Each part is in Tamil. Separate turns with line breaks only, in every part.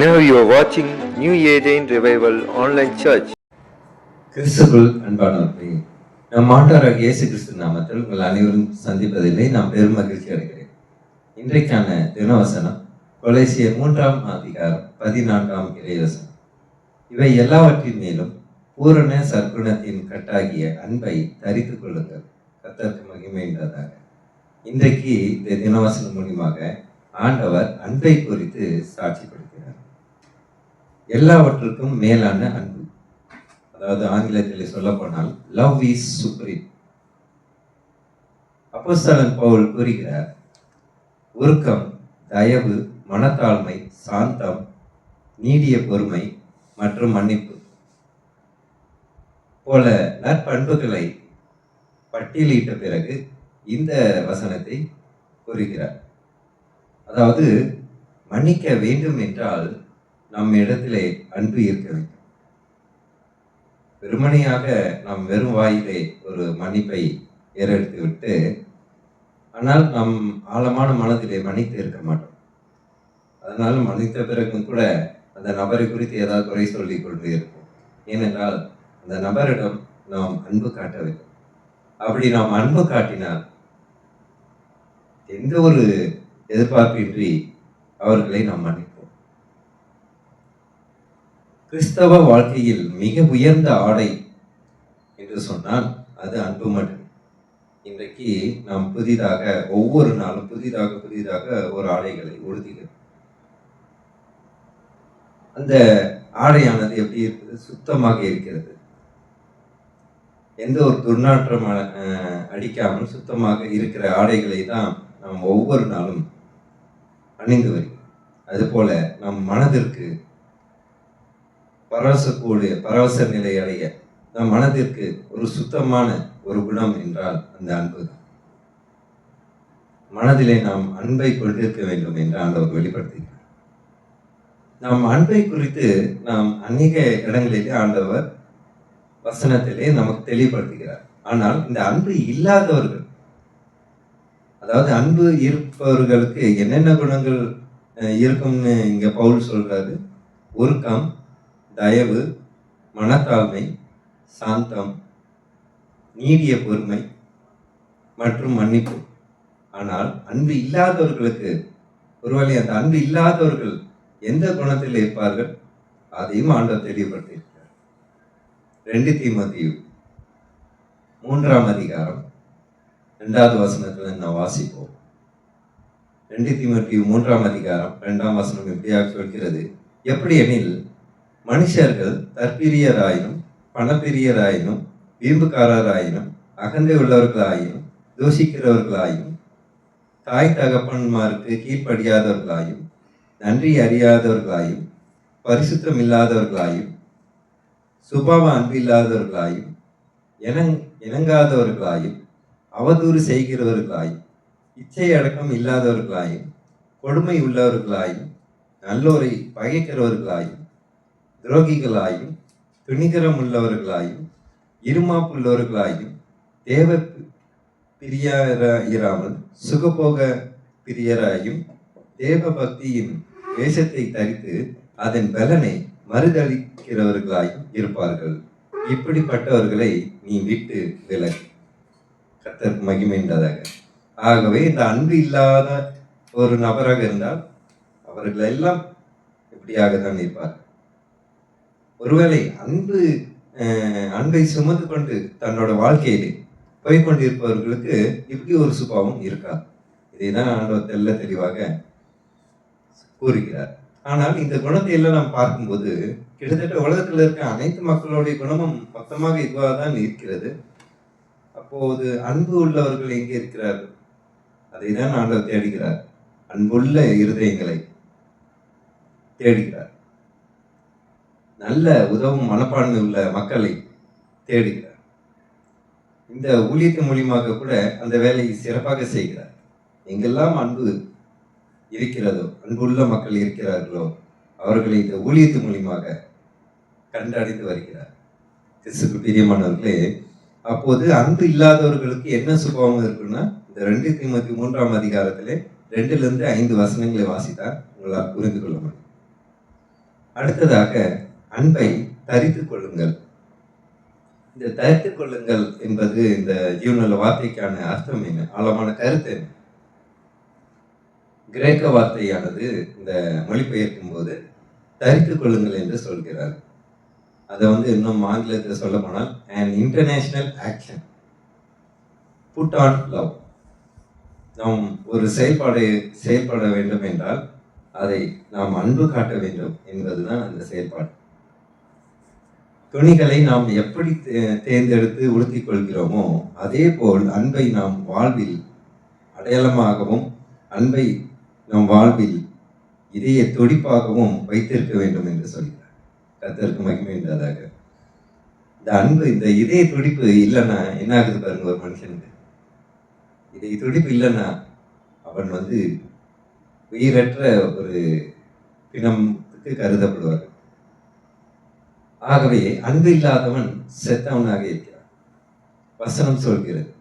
Now you are watching New Eden Revival Online Church.
கிறிஸ்துக்குள் அன்பானவர்களே, நம் ஆண்டவராகிய இயேசு கிறிஸ்து நாமத்தில் உங்கள் அனைவரும் சந்திப்பதிலே நாம் பெரும் மகிழ்ச்சி அடைகிறேன். இன்றைக்கான தினவசனம் கொலோசியர் 3 அதிகாரம் 14 இறைவசனம். இவை எல்லாவற்றின் மேலும் பூரண சற்குணத்தின் கட்டாகிய அன்பை தரித்துக் கொள்ளுங்கள், கர்த்தருக்கு மகிமை உண்டாதாக. இன்றைக்கு இந்த தினவசனம் மூலியமாக ஆண்டவர் அன்பை குறித்து சாட்சி கொடுக்கிறார். எல்லாவற்றுக்கும் மேலான அன்பு, அதாவது ஆங்கிலத்தில் சொல்ல போனால் லவ் இஸ் சுப்ரீம். அப்போஸ்தலன் பவுல் கூறுகிறார், உருக்கம், தயவு, மனத்தாழ்மை, சாந்தம், நீடிய பொறுமை மற்றும் மன்னிப்பு போல நற்பண்புகளை பட்டியலிட்ட பிறகு இந்த வசனத்தை கூறுகிறார். அதாவது மன்னிக்க வேண்டும் என்றால் நம் இடத்திலே அன்பு இருக்க வேண்டும். வெறுமனையாக நாம் வெறும் வாயிலே ஒரு மன்னிப்பை ஏறெடுத்து விட்டு, ஆனால் நம் ஆழமான மனதிலே மன்னித்து இருக்க மாட்டோம். அதனால் மன்னித்த பிறகும் கூட அந்த நபரை குறித்து ஏதாவது குறை சொல்லிக் கொண்டு இருப்போம். ஏனென்றால் அந்த நபரிடம் நாம் அன்பு காட்ட வேண்டும். அப்படி நாம் அன்பு காட்டினால் எந்த ஒரு எதிர்பார்ப்பின்றி அவர்களை நாம் மன்னிப்போம். கிறிஸ்தவ வாழ்க்கையில் மிக உயர்ந்த ஆடை என்று சொன்னால் அது அன்பு மட்டும். இன்றைக்கு நாம் புதிதாக ஒவ்வொரு நாளும் புதிதாக ஒரு ஆடைகளை உடுத்துகிறோம். அந்த ஆடையானது எப்படி இருக்குது? சுத்தமாக இருக்கிறது. எந்த ஒரு துர்நாற்றம் அடிக்காமல் சுத்தமாக இருக்கிற ஆடைகளை தான் நாம் ஒவ்வொரு நாளும் அணிந்து வருகிறோம். அதுபோல நம் மனதிற்கு பரவச நிலை அடைய நம் மனதிற்கு ஒரு சுத்தமான ஒரு குணம் என்றால் அந்த அன்பு தான். மனதிலே நாம் அன்பை கொண்டிருக்க வேண்டும் என்று ஆண்டவர் வெளிப்படுத்துகிறார். நாம் அன்பை குறித்து நாம் அநேக இடங்களிலே ஆண்டவர் வசனத்திலே நமக்கு தெளிவுபடுத்துகிறார். ஆனால் இந்த அன்பு இல்லாதவர்கள், அதாவது அன்பு இருப்பவர்களுக்கு என்னென்ன குணங்கள் இருக்கும்னு இங்க பவுல் சொல்றாரு. உருக்கம், தயவு, மனத்தாழ்மை, சாந்தம், நீடிய பொறுமை மற்றும் மன்னிப்பு. ஆனால் அன்பு இல்லாதவர்களுக்கு, ஒருவேளை அந்த அன்பு இல்லாதவர்கள் எந்த குணத்தில் இருப்பார்கள் அதையும் ஆண்டவர் தெளிவுபடுத்தியிருக்கிறார். 2 தீமோத்தேயு 3 அதிகாரம் 2வது வசனத்துல நான் வாசிப்போம். 2 தீமோத்தேயு 3 அதிகாரம் 2ஆம் வசனம் எப்படியாக சொல்கிறது? எப்படி எனில், மனுஷர்கள் தற்பிரியராயினும் பணப்பிரியராயினும் வீம்புக்காரராயினும் அகந்தை உள்ளவர்களாயினும் தூஷிக்கிறவர்களாயும் தாய் தகப்பன்மாருக்கு கீழ்ப்படியாதவர்களாயும் நன்றி அறியாதவர்களாயும் பரிசுத்தம் இல்லாதவர்களாயும் சுபாவ அன்பில்லாதவர்களாயும் இணங்காதவர்களாயும் அவதூறு செய்கிறவர்களாயும் இச்சை அடக்கம் இல்லாதவர்களாயும் கொடுமை உள்ளவர்களாயும் நல்லோரை பகைக்கிறவர்களாயும் துரோகிகளாயும் துணிகரம் உள்ளவர்களாயும் இருமாப்புள்ளவர்களாயும் தேவ பிரியராயிராமல் சுகபோக பிரியராயும் தேவ பக்தியின் வேஷத்தை தரித்து அதன் பலனை மறுதளிக்கிறவர்களாயும் இருப்பார்கள். இப்படிப்பட்டவர்களை நீ விட்டு விலகு, கர்த்தருக்கு மகிமை உண்டாதாக. ஆகவே இந்த அன்பு இல்லாத ஒரு நபராக இருந்தால் அவர்கள் எல்லாம் இப்படியாக தான் இருப்பார்கள். ஒருவேளை அன்பை சுமந்து கொண்டு தன்னோட வாழ்க்கையிலே போய்கொண்டிருப்பவர்களுக்கு இப்படி ஒரு சுபாவம் இருக்காது. இதைதான் ஆண்டவர் தெல்ல தெளிவாக கூறுகிறார். ஆனால் இந்த குணத்தை எல்லாம் நாம் பார்க்கும்போது கிட்டத்தட்ட உலகத்தில் இருக்க அனைத்து மக்களுடைய குணமும் மொத்தமாக இதுவாக தான் இருக்கிறது. அப்போது அன்பு உள்ளவர்கள் எங்கே இருக்கிறார்கள்? அதை தான் ஆண்டவர் தேடுகிறார். அன்புள்ள இருதயங்களை தேடுகிறார். நல்ல உதவும் மனப்பான்மை உள்ள மக்களை தேடுகிறார். இந்த ஊழியத்தின் மூலியமாக கூட அந்த வேலையை சிறப்பாக செய்கிறார். எங்கெல்லாம் அன்பு இருக்கிறதோ, அன்புள்ள மக்கள் இருக்கிறார்களோ, அவர்களை இந்த ஊழியத்தின் மூலியமாக கண்டறிந்து வருகிறார். கிறிஸ்துவுக்கு பிரியமானவர்களே, அப்போது அன்பு இல்லாதவர்களுக்கு என்ன சுபாவம் இருக்குன்னா, இந்த 2 தீமோத்தேயு 3 அதிகாரத்திலே 2 to 5 வசனங்களை வாசித்தால் உங்களால் புரிந்து கொள்ள முடியும். அடுத்ததாக அன்பை தரித்துக் கொள்ளுங்கள். இந்த தரித்துக் கொள்ளுங்கள் என்பது இந்த ஜீவனுள்ள வார்த்தைக்கான அர்த்தம் என்ன, ஆழமான கருத்து என்ன? கிரேக்க வார்த்தையானது இந்த மொழிபெயர்க்கும் போது தரித்துக் கொள்ளுங்கள் என்று சொல்கிறார். அதை இன்னும் ஆங்கிலத்தில் சொல்ல போனால் an international action put on love. நாம் ஒரு செயல்பட வேண்டும் என்றால் அதை நாம் அன்பு காட்ட வேண்டும் என்பதுதான் அந்த செயல்பாடு. துணிகளை நாம் எப்படி தேர்ந்தெடுத்து உடுத்திக் கொள்கிறோமோ அதே போல் அன்பை நாம் வாழ்வில் அடையாளமாகவும் அன்பை நம் வாழ்வில் இதய துடிப்பாகவும் வைத்திருக்க வேண்டும் என்று சொல்கிறார். கர்த்தருக்கு மகிமை உண்டாதாக. இந்த அன்பு, இந்த இதய துடிப்பு இல்லைன்னா என்ன ஆகுது பாருங்க, ஒரு மனுஷனுக்கு இதய துடிப்பு இல்லைன்னா அவன் உயிரற்ற ஒரு பிணத்துக்கு கருதப்படுவார். ஆகவே அன்பு இல்லாதவன் செத்தவனாக இருக்கிறான். வசனம் சொல்கிறது.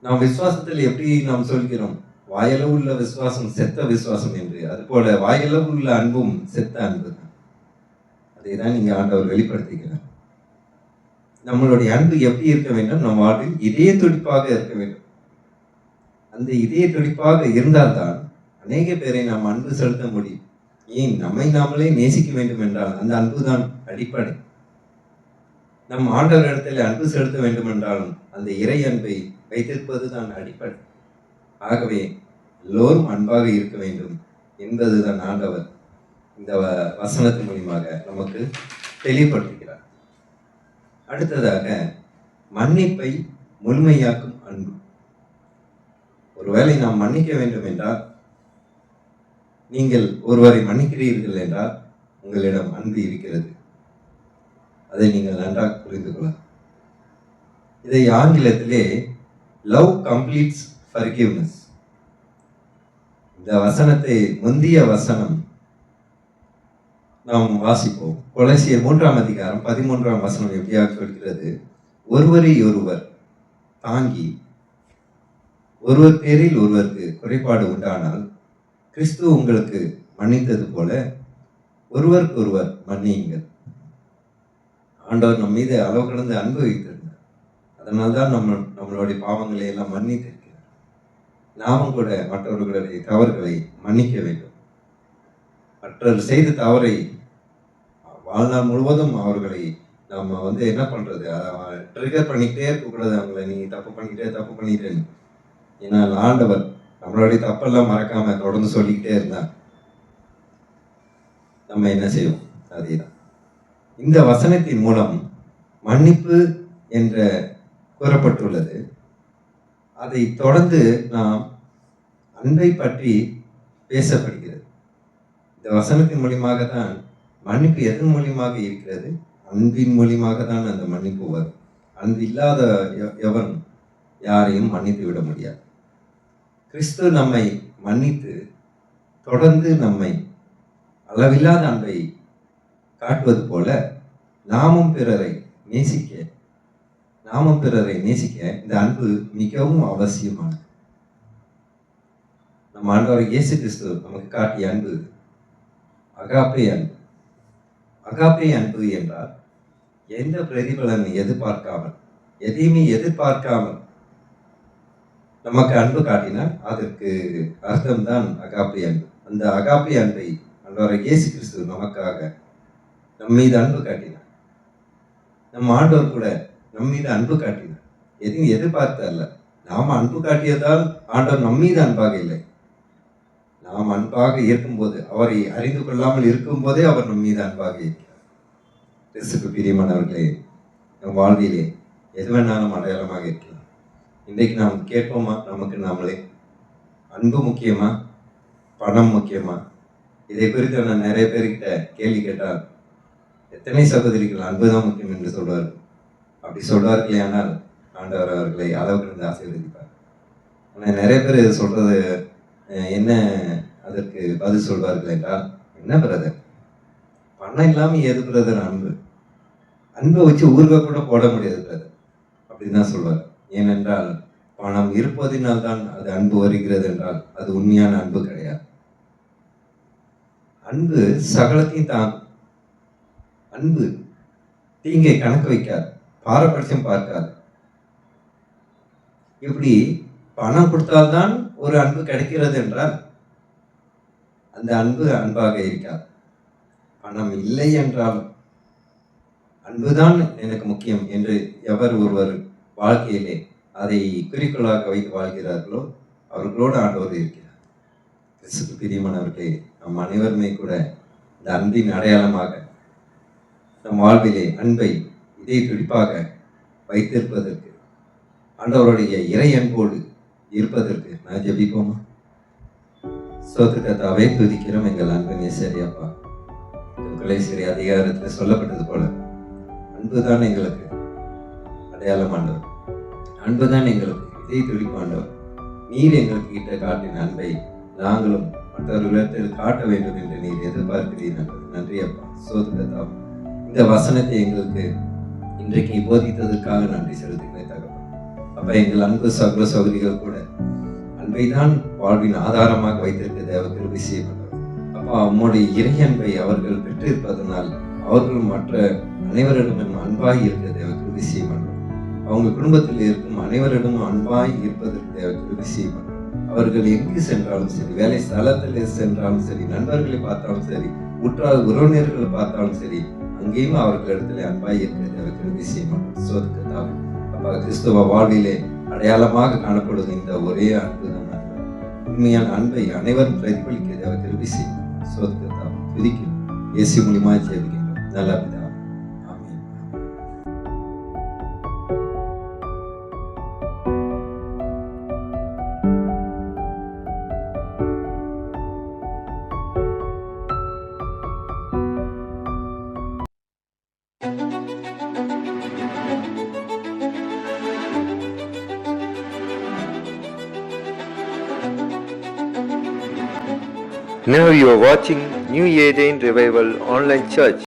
நாம் விசுவாசத்தில் எப்படி நாம் சொல்கிறோம், வாயளவு உள்ள விசுவாசம் செத்த விசுவாசம் என்று, அதுபோல வாயளவு உள்ள அன்பும் செத்த அன்பு தான். அதை தான் நீங்க ஆண்டவர் வெளிப்படுத்துகிறார். நம்மளுடைய அன்பு எப்படி இருக்க வேண்டும், நம் வாழ்வில் இதய துடிப்பாக இருக்க வேண்டும். அந்த இதய துடிப்பாக இருந்தால்தான் அநேக பேரை நாம் அன்பு செலுத்த முடியும். ஏன், நம்மை நாமளே நேசிக்க வேண்டும் என்றால் அந்த அன்புதான் அடிப்படை. நம் ஆண்டவர் இடத்துல அன்பு செலுத்த வேண்டும் என்றாலும் அந்த இறை அன்பை வைத்திருப்பதுதான் அடிப்படை. ஆகவே எல்லோரும் அன்பாக இருக்க வேண்டும் என்பதுதான் ஆண்டவர் இந்த வசனத்தின் மூலியமாக நமக்கு தெளிவுபடுத்துகிறார். அடுத்ததாக மன்னிப்பை முழுமையாக்கும் அன்பு. ஒருவேளை நாம் மன்னிக்க வேண்டும் என்றால், நீங்கள் ஒருவரை மன்னிக்கிறீர்கள் என்றால் உங்களிடம் அன்பு இருக்கிறது. அதை நீங்கள் நன்றாக புரிந்து கொள்ளலாம். இதை ஆங்கிலத்திலே லவ் கம்ப்ளீட்ஸ் ஃபர்கிவ்னஸ். இந்த வசனத்தை முந்திய வசனம் நாம் வாசிப்போம். கொலோசியர் 3:13 எப்படியாக சொல்கிறது, ஒருவரை ஒருவர் தாங்கி ஒருவர் பேரில் ஒருவருக்கு குறைபாடு உண்டானால் கிறிஸ்து உங்களுக்கு மன்னித்தது போல ஒருவருக்கு ஒருவர் மன்னியுங்கள். ஆண்டவர் நம் மீது அளவு கடந்து அன்பு வைத்திருந்தார். அதனால்தான் நம்மளுடைய பாவங்களை எல்லாம் மன்னித்திருக்கிறார். நாமும் கூட மற்றவர்களுடைய தவறுகளை மன்னிக்க வேண்டும். மற்றவர்கள் செய்த தவறை வாழ்நாள் முழுவதும் அவர்களை நம்ம என்ன பண்றது, ட்ரிகர் பண்ணிக்கிட்டே இருக்கக்கூடாது. அவங்களை நீ தப்பு பண்ணிட்டேன்னு. ஏன்னா ஆண்டவர் நம்மளுடைய தப்பெல்லாம் மறக்காம தொடர்ந்து சொல்லிக்கிட்டே இருந்தா நம்ம என்ன செய்வோம்? அதேதான். இந்த வசனத்தின் மூலம் மன்னிப்பு என்ற கூறப்பட்டுள்ளது. அதை தொடர்ந்து நாம் அன்பை பற்றி பேசப்படுகிறது. இந்த வசனத்தின் மூலியமாக தான் மன்னிப்பு எதன் மூலியமாக இருக்கிறது? அன்பின் மூலியமாக தான் அந்த மன்னிப்பு வரும். அன்பு இல்லாத எவன் யாரையும் மன்னித்து விட முடியாது. கிறிஸ்து நம்மை மன்னித்து தொடர்ந்து நம்மை அளவில்லாத அன்பை காட்டுவது போல நாமும் பிறரை நேசிக்க இந்த அன்பு மிகவும் அவசியமானது. நம் ஆண்டவர் இயேசு கிறிஸ்து நமக்கு காட்டிய அன்பு அகாப்பே அன்பு. அகாப்பே அன்பு என்றால் எந்த பிரதிபலன் எதிர்பார்க்காமல், எதையுமே எதிர்பார்க்காமல் நமக்கு அன்பு காட்டினார். அதற்கு அர்த்தம்தான் அகாப்பே அன்பு. அந்த அகாப்பே அன்பை ஆண்டவர் இயேசு கிறிஸ்து நமக்காக நம் மீது அன்பு காட்டினார். நம் ஆண்டவர் கூட நம் மீது அன்பு காட்டினார். எதையும் எதிர்பார்த்த அல்ல. நாம் அன்பு காட்டியதால் ஆண்டவர் நம் மீது அன்பாக இல்லை. நாம் அன்பாக இருக்கும்போது, அவரை அறிந்து கொள்ளாமல் இருக்கும் போதே அவர் நம் மீது அன்பாக இருக்கிறார். கிறிஸ்துக்கு பிரியமானவர்களே, நம் வாழ்விலே எது வேணாலும் அடையாளமாக இருக்கலாம். இன்றைக்கு நாம் கேட்போமா நமக்கு நாமளே, அன்பு முக்கியமா, பணம் முக்கியமா? இதை குறித்து நான் நிறைய பேர்கிட்ட கேள்வி கேட்டால் எத்தனை சகோதரிகள் அன்புதான் முக்கியம் என்று சொல்வார்கள். அப்படி சொல்வார்களே ஆனால் ஆண்டவர் அவர்களை அளவுக்கு ஆசீர்வதிப்பார். ஆனால் நிறைய பேர் இது சொல்றது என்ன, அதற்கு பதில் சொல்வார்கள் என்றால், என்ன பிரதர், பணம் இல்லாமல் ஏது பிரதர் அன்பை வச்சு ஊறுகாய் கூட போட முடியாது பிரதர் அப்படின்னு தான் சொல்வார். ஏனென்றால் பணம் இருப்பதினால் தான் அது அன்பு வருகிறது என்றால் அது உண்மையான அன்பு கிடையாது. அன்பு சகலத்தையும் தாங்கும். அன்பு தீங்கை கணக்கு வைக்காது, பாரபட்சம் பார்க்காது. இப்படி பணம் கொடுத்தால்தான் ஒரு அன்பு கிடைக்கிறது என்றால் அந்த அன்பு அன்பாக இருக்காது. பணம் இல்லை என்றாலும் அன்புதான் எனக்கு முக்கியம் என்று எவர் ஒருவர் வாழ்க்கையிலே அதை குறிக்கோளாக வைத்து வாழ்கிறார்களோ அவர்களோடு ஆண்டவர் இருக்கிறார். கிறிஸ்துவுக்கு பிரியமானவர்களே, நம் அனைவருமே கூட இந்த அன்பின் அடையாளமாக நம் வாழ்விலே அன்பை இதய துடிப்பாக வைத்திருப்பதற்கு, ஆண்டவருடைய இறை அன்போடு இருப்பதற்கு நான் ஜெபிப்போமா? கர்த்தாவே, துதிக்கிறோம் எங்கள் அன்பின் நேசரப்பா. கொலைசிறை அதிகாரத்தில் சொல்லப்பட்டது போல அன்புதான் எங்களுக்கு அடையாளமானவர், அன்புதான் எங்களுக்கு இதய துடிப்பாண்டவர். நீர் எங்களுக்கு கிட்ட காட்டின அன்பை நாங்களும் மற்றவர்களிடத்தில் காட்ட வேண்டும் என்று நீர் எதிர்பார்க்கிறீர்கள். நன்றி அப்பா. கர்த்தாவே, இந்த வசனத்தை எங்களுக்கு இன்றைக்கு போதித்ததற்காக நன்றி செலுத்துகிறேன் தகப்பன். அப்ப எங்கள் அன்பு சகோதர சகோதரிகள் கூட அன்பை தான் வாழ்வின் ஆதாரமாக வைத்திருக்க தேவ கிருபை செய்யப்பட்டவர். அப்பா, உம்முடைய இறை அன்பை அவர்கள் பெற்றிருப்பதனால் அவர்களும் மற்ற அனைவரிடமும் அன்பாய் இருக்க தேவ கிருபை செய்யப்பட்டவர். அவங்க குடும்பத்தில் இருக்கும் அனைவரிடமும் அன்பாய் இருப்பதற்கு தேவ கிருபை செய்யப்பட்டவர். அவர்கள் எங்கு சென்றாலும் சரி, வேலை ஸ்தலத்தில் சென்றாலும் சரி, நண்பர்களை பார்த்தாலும் சரி, உற்றார் உறவினர்களை பார்த்தாலும் சரி, அங்கேயும் அவர்களிடத்தில் அன்பாய் இருக்க தேவ கிருபை செய்யப்பட்டவர். கர்த்தாவே, அப்பா, கிறிஸ்துவ வாழ்விலே அடையாளமாக காணப்படுவது இந்த ஒரே அன்பு தான். உண்மையான அன்பை அனைவரும் பிரதிபலிக்க தேவ கிருபை செய்யும். கர்த்தாவே, துதிக்கிறோம். இயேசு மூலமா ஜெபிக்கிறோம் நல்ல பிதாவே. ஆமென்.
Now you are watching New Eden Revival Online Church.